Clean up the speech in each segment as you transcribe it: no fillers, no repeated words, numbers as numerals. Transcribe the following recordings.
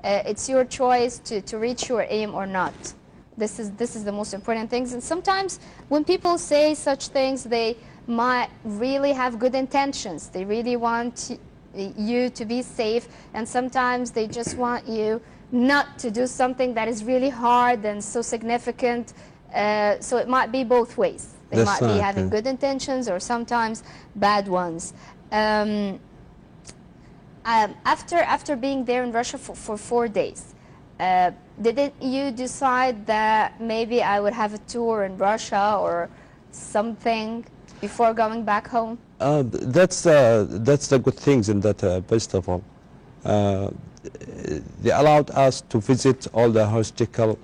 It's your choice to reach your aim or not. This is the most important things. And sometimes when people say such things, they might really have good intentions. They really want you to be safe, and sometimes they just want you not to do something that is really hard and so significant. So it might be both ways. They might be having good intentions or sometimes bad ones. After being there in Russia for 4 days, didn't you decide that maybe I would have a tour in Russia or something before going back home? That's the good things in that festival. They allowed us to visit all the historical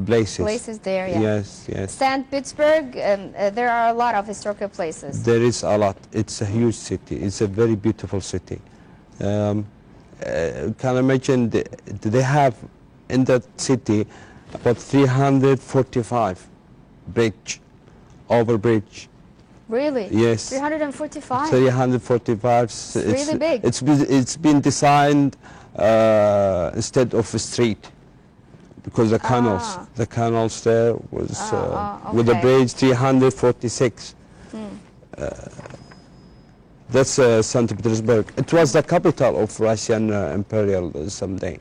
places. Places there, yeah. Yes, yes. St. Petersburg, there are a lot of historical places. There is a lot. It's a huge city. It's a very beautiful city. Can I mention they have in that city about 345 overbridge. Really? Yes. 345? 345. It's really big. It's been designed instead of a street because the canals there was with the bridge 346. That's St. Petersburg. It was the capital of Russian imperial someday.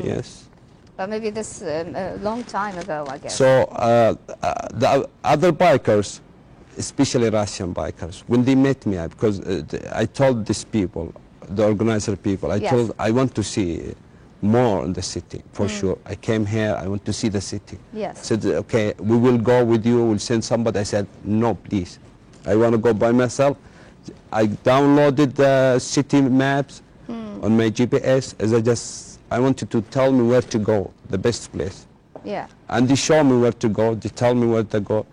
Yes. But maybe this a long time ago, I guess. So the other bikers, especially Russian bikers, when they met me, because I told these people, the organizer people, I want to see more in the city, for sure. I came here, I want to see the city. Yes. I said, okay, we will go with you, we'll send somebody. I said, no, please. I want to go by myself. I downloaded the city maps on my GPS, as I wanted to tell me where to go, the best place. Yeah. And they show me where to go, they tell me where to go.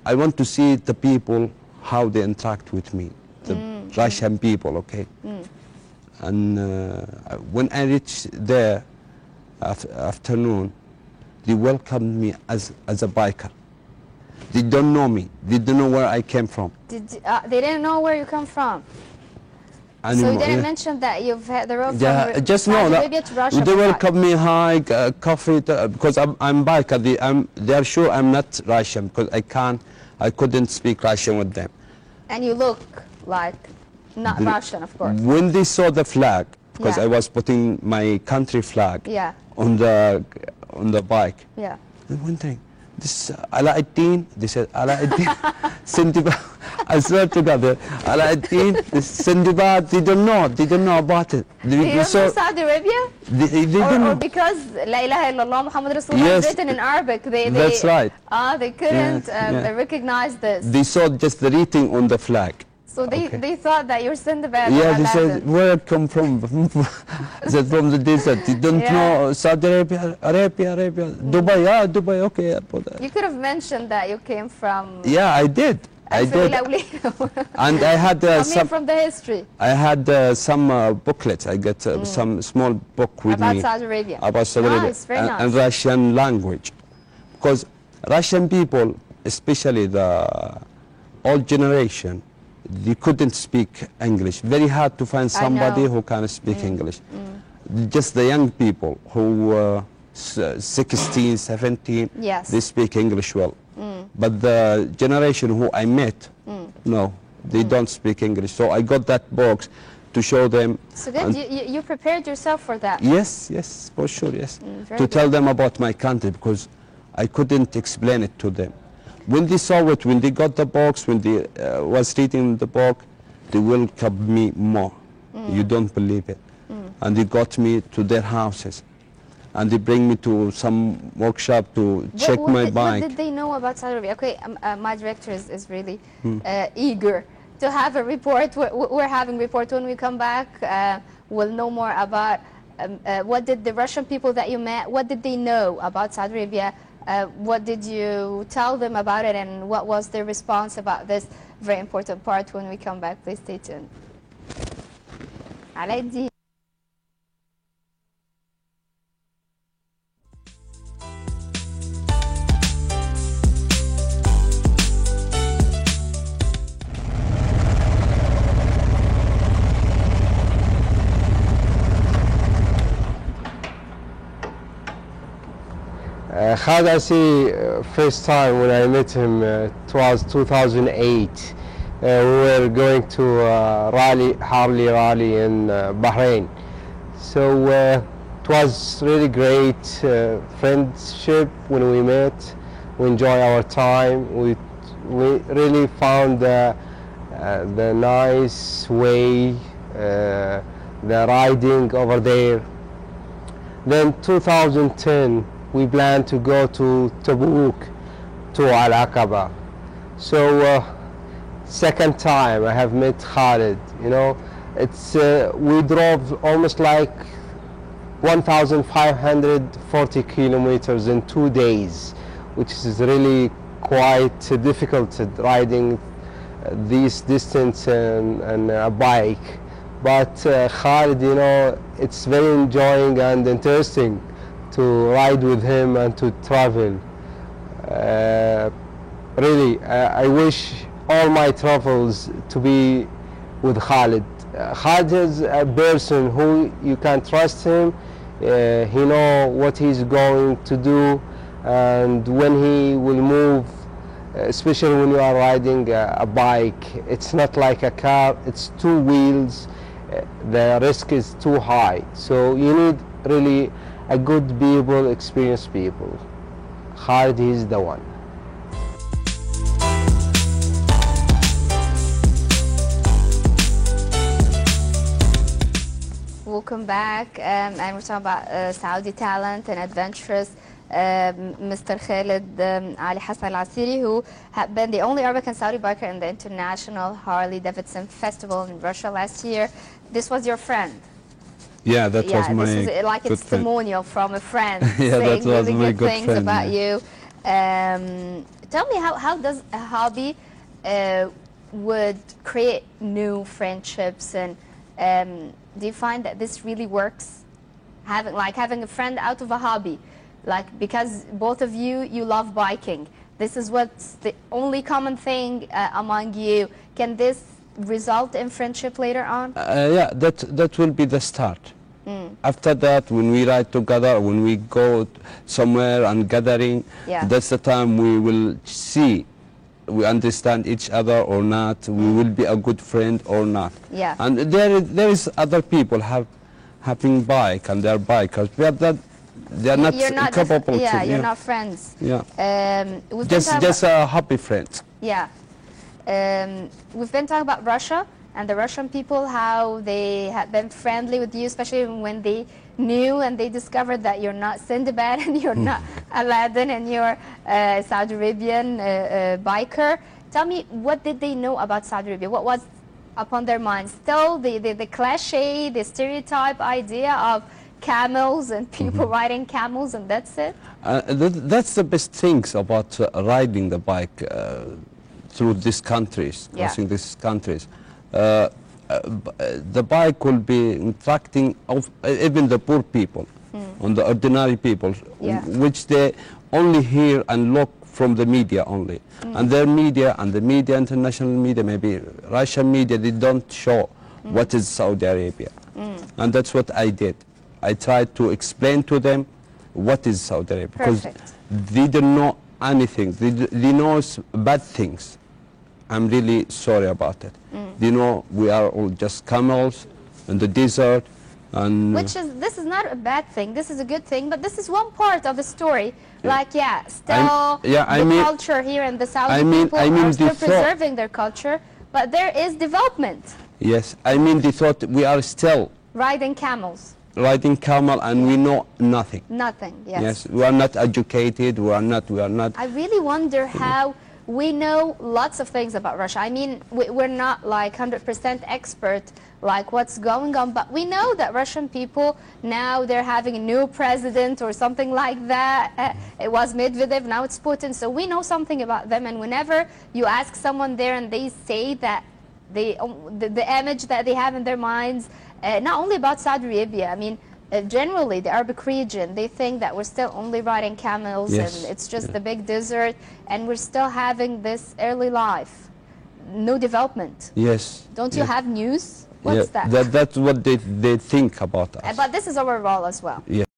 I want to see the people, how they interact with me, the Russian people, okay? And when I reached there afternoon, they welcomed me as a biker. They don't know me. They don't know where I came from. They didn't know where you come from. Anymore, so you didn't mention that you've had the road from just know Saudi Arabia to Russia. They welcome me high, coffee, because I'm biker. They are sure I'm not Russian because I couldn't speak Russian with them. And you look like not Russian, of course. When they saw the flag, because I was putting my country flag on the bike. Yeah. They're wondering, this Alauddin, they said, Alauddin, Sindibad. I swear to God, Alauddin, Sindibad, they don't know about it. Do you know Saudi Arabia? They didn't know. Or because La ilaha illallah Muhammad Rasulullah is written in Arabic. That's right. They couldn't recognize this. They saw just the writing on the flag. So they thought that you're Sindibad. Yeah, they said, where it come from? I said, from the desert. They don't know Saudi Arabia, Dubai, Dubai, okay. You could have mentioned that you came from... Yeah, I did. And I had some... from the history. I had some booklets. I got some small book with me. About Saudi Arabia. About Saudi Arabia. Very nice. And Russian language. Because Russian people, especially the old generation, they couldn't speak English. Very hard to find somebody who can speak English. Just the young people who were 16, 17, they speak English well. But the generation who I met, no, they don't speak English. So I got that box to show them. So then you prepared yourself for that? Yes, for sure, yes. To tell them about my country, because I couldn't explain it to them. When they saw it, when they got the box, when they was reading the book, they welcomed me more. You don't believe it. And they got me to their houses. And they bring me to some workshop to check my bike. What did they know about Saudi Arabia? Okay, my director is really eager to have a report. We're having a report when we come back. We'll know more about what did the Russian people that you met, what did they know about Saudi Arabia? What did you tell them about it, and what was their response about this very important part when we come back? Please stay tuned. Alauddin. Khalid Asiri, first time when I met him, it was 2008. We were going to Harley Rally in Bahrain. So it was really great friendship when we met. We enjoy our time. We really found the nice way, the riding over there. Then 2010 we planned to go to Tabuk, to Al-Aqaba. So second time I have met Khalid. You know, it's we drove almost like 1,540 kilometers in 2 days, which is really quite difficult riding this distance and a bike. But Khalid, you know, it's very enjoying and interesting to ride with him and to travel. Really, I wish all my travels to be with Khalid. Khalid is a person who you can trust him. He know what he's going to do, and when he will move, especially when you are riding a bike, it's not like a car, it's two wheels. The risk is too high, so you need really a good people, experienced people. Khalid is the one. Welcome back, and we're talking about Saudi talent and adventurous Mr. Khalid Ali Hassan Al Asiri, who had been the only Arabic and Saudi biker in the International Harley Davidson Festival in Russia last year. This was your friend. Yeah, that was my this is like a good testimonial from a friend Yeah, saying that was really my good good things friend, about yeah. you. Tell me, how does a hobby would create new friendships, and do you find that this really works? Having a friend out of a hobby, like, because both of you love biking. This is what's the only common thing among you. Can this result in friendship later on? Yeah, that will be the start. After that, when we ride together, when we go somewhere and gathering, that's the time we will see we understand each other or not, we will be a good friend or not. Yeah. And there is other people having bike and they're bikers, but that they're not capable yeah, to. You're not friends. Yeah. We've Just a happy friend. Yeah. We've been talking about Russia and the Russian people, how they have been friendly with you, especially when they knew and they discovered that you're not Sindbad and you're not Aladdin and you're a Saudi Arabian biker. Tell me, what did they know about Saudi Arabia? What was upon their minds? Still the cliche, the stereotype idea of camels and people riding camels, and that's it? That's the best things about riding the bike through these countries, crossing these countries. The bike will be attracting even the poor people, on the ordinary people, which they only hear and look from the media only. And their media and the media, international media, maybe Russian media, they don't show what is Saudi Arabia. And that's what I did. I tried to explain to them what is Saudi Arabia. Because they don't know anything. They know bad things. I'm really sorry about it. You know, we are all just camels in the desert, and this is not a bad thing. This is a good thing, but this is one part of the story. Like, culture here in the Saudi people are still preserving their culture, but there is development. Yes, I mean, they thought we are still riding camels. Riding camel, and we know nothing. Nothing. Yes. Yes, we are not educated. We are not. I really wonder how. We know lots of things about Russia. I mean, we're not like 100% expert like what's going on, but we know that Russian people, now they're having a new president or something like that. It was Medvedev, now it's Putin. So we know something about them, and whenever you ask someone there and they say that the image that they have in their minds, not only about Saudi Arabia, I mean, generally the Arabic region, they think that we're still only riding camels and it's just the big desert, and we're still having this early life, no development. Yes. Don't you have news? What's that? That's what they think about us. But this is our role as well. Yeah.